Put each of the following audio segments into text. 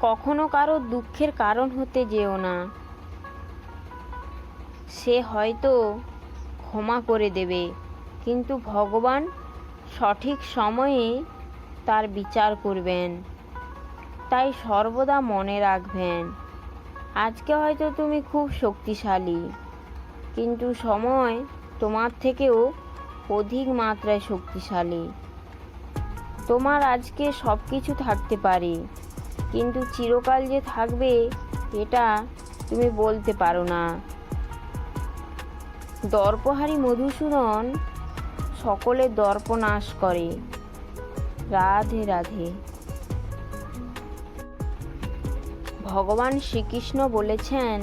কখনো কারো দুঃখের কারণ হতে যেও না। সে হয়তো ক্ষমা করে দেবে, কিন্তু ভগবান সঠিক সময়ে তার বিচার করবেন। তাই সর্বদা মনে রাখবেন, আজকে হয়তো তুমি খুব শক্তিশালী, কিন্তু সময় তোমার থেকেও অধিক মাত্রায় শক্তিশালী। তোমার আজকে সব কিছু থাকতে পারে, কিন্তু চিরকাল যে থাকবে এটা তুমি বলতে পারো না। দর্পহারী মধুসূদন সকলের দর্প নাশ করে। রাধে রাধে। ভগবান শ্রীকৃষ্ণ বলেছেন,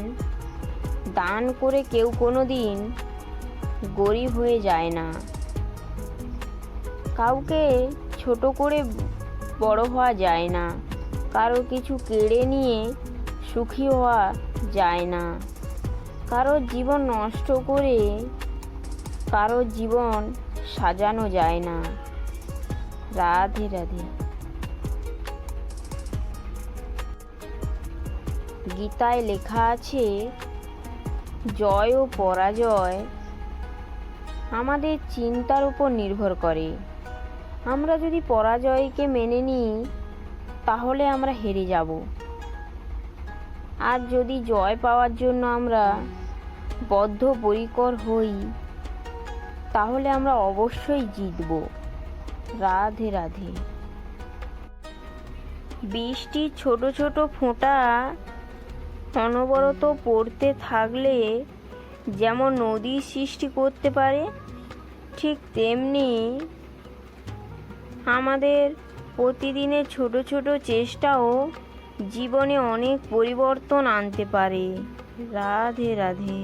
দান করে কেউ কোনোদিন গরিব হয়ে যায় না। কাউকে ছোট করে বড় হওয়া যায় না। কারো কিছু কেড়ে নিয়ে সুখী হওয়া যায় না। কারো জীবন নষ্ট করে কারো জীবন সাজানো যায় না। রাধে রাধে। গীতায় লেখা আছে, জয় ও পরাজয় আমাদের চিন্তার উপর নির্ভর করে। আমরা যদি পরাজয়কে মেনে নিই তাহলে আমরা হেরে যাব, আর যদি জয় পাওয়ার জন্য আমরা বদ্ধপরিকর হই তাহলে আমরা অবশ্যই জিতব। রাধে রাধে। বৃষ্টির ছোট ছোট ফোঁটা অনবরত পড়তে থাকলে যেমন নদীর সৃষ্টি করতে পারে, ঠিক তেমনি আমাদের প্রতিদিনের ছোট ছোট চেষ্টাও জীবনে অনেক পরিবর্তন আনতে পারে। রাধে রাধে।